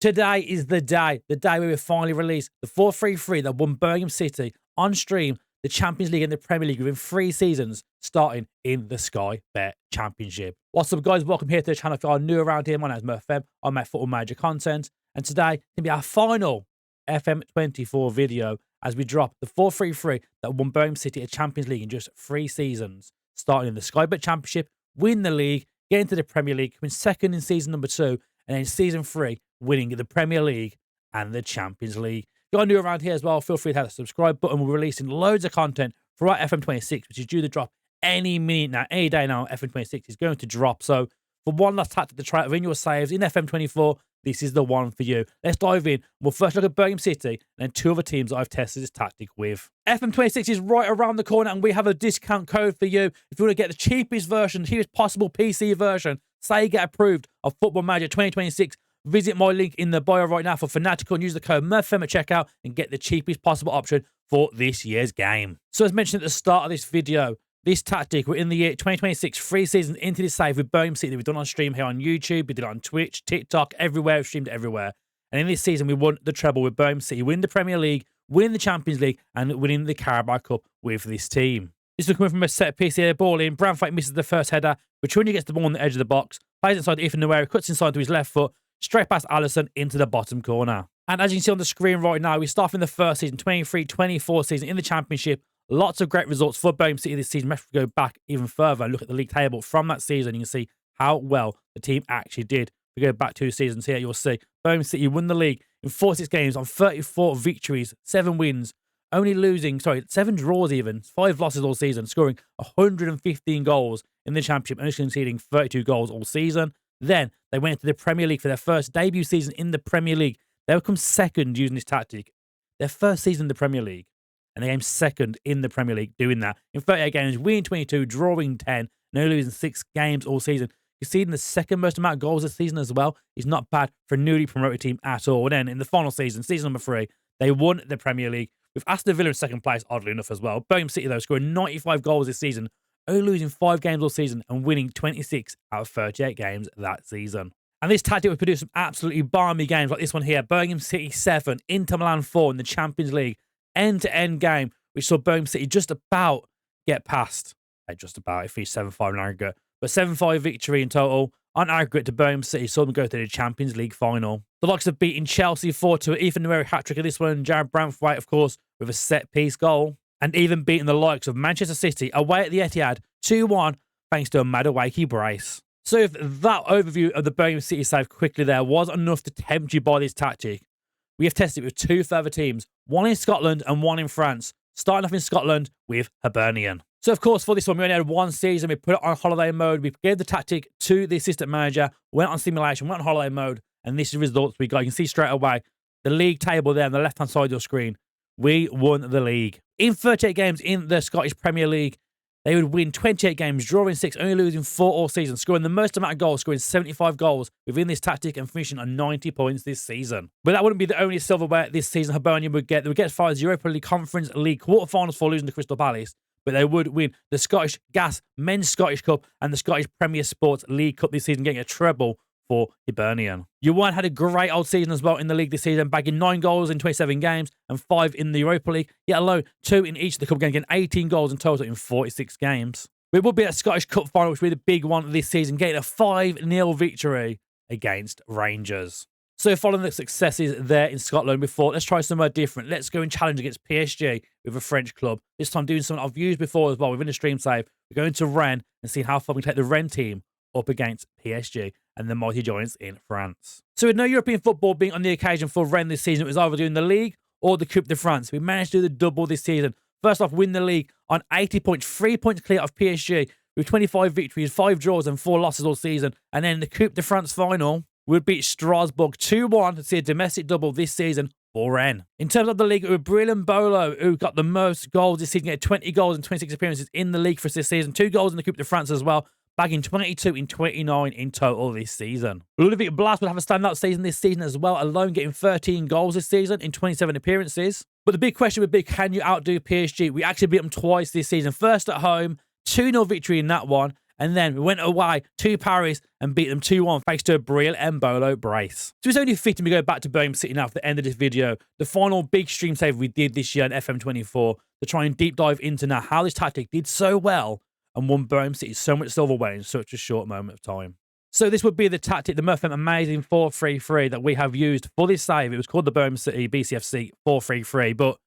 Today is the day where we finally release the 4-3-3 that won Birmingham City on stream, the Champions League and the Premier League within 3 seasons, starting in the Sky Bet Championship. What's up, guys? Welcome here to the channel. If you are new around here, my name is Murph. I make football manager content, and today is going to be our final FM24 video as we drop the 4-3-3 that won Birmingham City a Champions League in just 3 seasons, starting in the Sky Bet Championship, win the league, get into the Premier League, win second in season number 2, and then season 3, winning the Premier League and the Champions League. If you're new around here as well, feel free to hit the subscribe button. We're releasing loads of content throughout FM26, which is due to drop any minute now, any day now. FM26 is going to drop. So for one last tactic to try out win your saves in FM24, this is the one for you. Let's dive in. We'll first look at Birmingham City and then 2 other teams that I've tested this tactic with. FM26 is right around the corner, and we have a discount code for you. If you want to get the cheapest version, cheapest possible PC version, say you get approved of Football Manager 2026, visit my link in the bio right now for Fanatical and use the code Murph at checkout and get the cheapest possible option for this year's game. So as mentioned at the start of this video, this tactic, we're in the year 2026, 3 seasons into this save with Birmingham City that we've done on stream here on YouTube, we did it on Twitch, TikTok, everywhere, we've streamed it everywhere. And in this season, we won the treble with Birmingham City, win the Premier League, win the Champions League, and winning the Carabao Cup with this team. This is coming from a set piece here, ball in. Branthwaite misses the first header. Petunia gets the ball on the edge of the box, plays inside to Ethan Nueri, cuts inside to his left foot, straight past Allison into the bottom corner. And as you can see on the screen right now, we start in the first season, 23-24 season in the Championship. Lots of great results for Birmingham City this season. If we go back even further and look at the league table from that season, you can see how well the team actually did. If we go back 2 seasons here, you'll see Birmingham City won the league in 46 games on 34 victories, 7 wins, only losing, 7 draws even, 5 losses all season, scoring 115 goals in the Championship, only conceding 32 goals all season. Then they went into the Premier League for their first debut season in the Premier League. They would come second using this tactic. Their first season in the Premier League. And they came second in the Premier League doing that. In 38 games, winning 22, drawing 10, no losing 6 games all season. Conceding the second most amount of goals this season as well is not bad for a newly promoted team at all. And then in the final season, season number 3, they won the Premier League with Aston Villa in second place, oddly enough as well. Birmingham City, though, scoring 95 goals this season, only losing 5 games all season and winning 26 out of 38 games that season. And this tactic would produce some absolutely balmy games like this one here. Birmingham City 7, Inter Milan 4 in the Champions League. End-to-end game, which saw Birmingham City just about get past. Just about, it finished 7-5 in aggregate. But 7-5 victory in total on aggregate to Birmingham City, saw them go to the Champions League final. The likes of beating Chelsea 4-2, Ethan Nueri hat-trick of this one, Jared Branthwaite, of course, with a set-piece goal. And even beating the likes of Manchester City away at the Etihad 2-1 thanks to a Madueke brace. So if that overview of the Birmingham City save quickly there was enough to tempt you by this tactic, we have tested it with 2 further teams, one in Scotland and one in France, starting off in Scotland with Hibernian. So of course for this one we only had 1 season, we put it on holiday mode, we gave the tactic to the assistant manager, went on simulation, went on holiday mode, and this is the results we got. You can see straight away the league table there on the left hand side of your screen. We won the league. In 38 games in the Scottish Premier League, they would win 28 games, drawing 6, only losing 4 all season, scoring the most amount of goals, scoring 75 goals within this tactic and finishing on 90 points this season. But that wouldn't be the only silverware this season Hibernian would get. They would get as far as Europa League Conference League quarterfinals for losing to Crystal Palace, but they would win the Scottish Gas Men's Scottish Cup and the Scottish Premier Sports League Cup this season, getting a treble for Hibernian. Yuan had a great old season as well in the league this season, bagging 9 goals in 27 games and 5 in the Europa League, yet alone 2 in each of the cup games, getting 18 goals in total in 46 games. We will be at a Scottish Cup final, which will be the big one this season, getting a 5-0 victory against Rangers. So following the successes there in Scotland, we thought, let's try somewhere different. Let's go and challenge against PSG with a French club. This time doing something I've used before as well within the stream save. We're going to Rennes and see how far we can take the Rennes team up against PSG and the mighty giants in France. So with no European football being on the occasion for Rennes this season, it was either doing the league or the Coupe de France. We managed to do the double this season. First off, win the league on 80 points, 3 points clear of PSG with 25 victories, 5 draws and 4 losses all season. And then in the Coupe de France final, we'll beat Strasbourg 2-1 to see a domestic double this season for Rennes. In terms of the league, it was Brilliant Bolo who got the most goals this season, getting 20 goals and 26 appearances in the league for this season, 2 goals in the Coupe de France as well, bagging 22 in 29 in total this season. Ludovic Blas would have a standout season this season as well, alone getting 13 goals this season in 27 appearances. But the big question would be, can you outdo PSG? We actually beat them twice this season. First at home, 2-0 victory in that one, And then we went away to Paris and beat them 2-1 thanks to a Brill Embolo brace. So it's only fitting we go back to Birmingham City now for the end of this video. The final big stream save we did this year on FM24 to try and deep dive into now how this tactic did so well and won Birmingham City so much silverware in such a short moment of time. So this would be the tactic, the Murph amazing 4-3-3 that we have used for this save. It was called the Birmingham City BCFC 4-3-3, but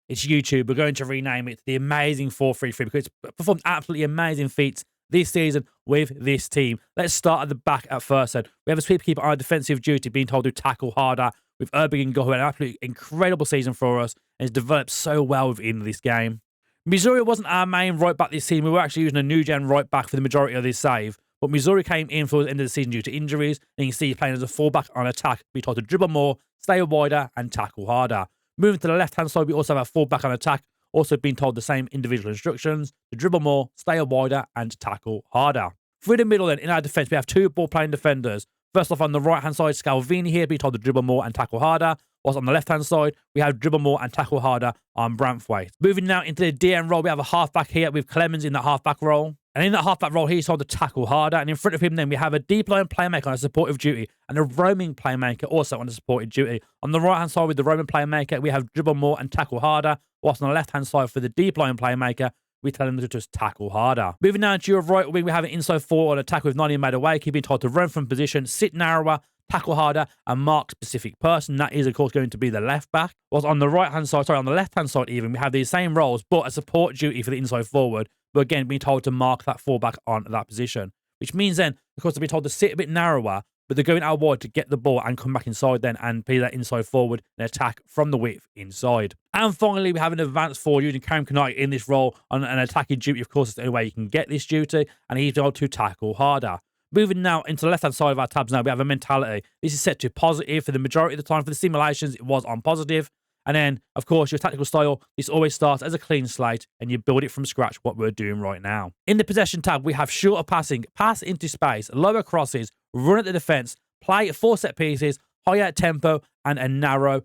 it's YouTube. We're going to rename it the amazing 4-3-3 because it's performed absolutely amazing feats this season with this team. Let's start at the back at first then. We have a sweeper on defensive duty being told to tackle harder with Urban and Go, who had an absolutely incredible season for us and has developed so well within this game. Missouri wasn't our main right back this season. We were actually using a new gen right back for the majority of this save. But Missouri came in for the end of the season due to injuries. And you can see he's playing as a fullback on attack, being told to dribble more, stay wider, and tackle harder. Moving to the left-hand side, we also have a fullback on attack, also being told the same individual instructions to dribble more, stay wider, and tackle harder. Through the middle then, in our defence, we have two ball-playing defenders. First off, on the right-hand side, Scalvini here being told to dribble more and tackle harder. Whilst on the left-hand side, we have dribble more and tackle harder on Branthwaite. Moving now into the DN role, we have a half-back here with Clemens in that half-back role. And in that half-back role, he's told to tackle harder. And in front of him, then, we have a deep-line playmaker on a supportive duty and a roaming playmaker also on a supported duty. On the right-hand side with the roaming playmaker, we have dribble more and tackle harder. Whilst on the left-hand side for the deep-line playmaker, we tell him to just tackle harder. Moving now to your right wing, we have an inside forward on attack with 90 made away, keeping told to run from position, sit narrower, tackle harder, and mark specific person. That is, of course, going to be the left back. Whilst on the right-hand side, on the left-hand side even, we have these same roles, but a support duty for the inside forward. But again, being told to mark that fullback on that position. Which means then, of course, they're being told to sit a bit narrower, but they're going out wide to get the ball and come back inside then and be that inside forward and attack from the width inside. And finally, we have an advanced forward using Karim Kanai in this role on an attacking duty. Of course, it's the only way you can get this duty, and he's able to tackle harder. Moving now into the left-hand side of our tabs now, we have a mentality. This is set to positive for the majority of the time. For the simulations, it was on positive. And then, of course, your tactical style, this always starts as a clean slate and you build it from scratch, what we're doing right now. In the possession tab, we have shorter passing, pass into space, lower crosses, run at the defense, play 4 set pieces, higher tempo, and a narrow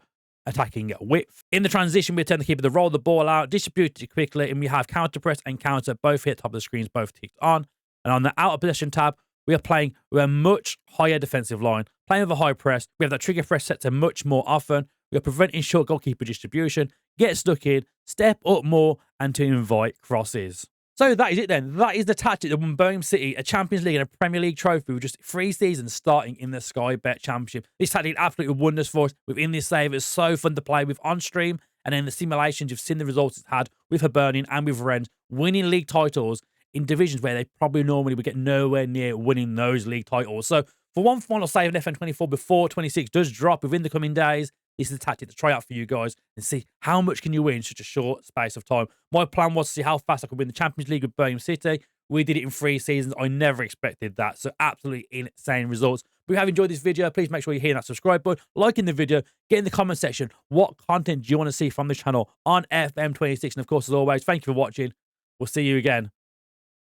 attacking width. In the transition, we tend to keep the roll the ball out, distribute it quickly, and we have counter press and counter both here at the top of the screens, both ticked on. And on the outer possession tab, we are playing with a much higher defensive line, playing with a high press. We have that trigger press set to much more often. We are preventing short goalkeeper distribution, get stuck in, step up more, and to invite crosses. So that is it then. That is the tactic that won Birmingham City a Champions League and a Premier League trophy with just 3 seasons starting in the Sky Bet Championship. This tactic absolutely wonders for us within this save. It's so fun to play with on stream, and then the simulations, you've seen the results it's had with Hibernian and with Rennes, winning league titles in divisions where they probably normally would get nowhere near winning those league titles. So for one final save in FM24 before 26 does drop within the coming days, this is the tactic to try out for you guys and see how much can you win in such a short space of time. My plan was to see how fast I could win the Champions League with Birmingham City. We did it in 3 seasons. I never expected that. So absolutely insane results. But if you have enjoyed this video, please make sure you hit that subscribe button, liking the video, get in the comment section what content do you want to see from this channel on FM26. And of course, as always, thank you for watching. We'll see you again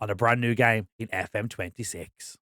on a brand new game in FM26.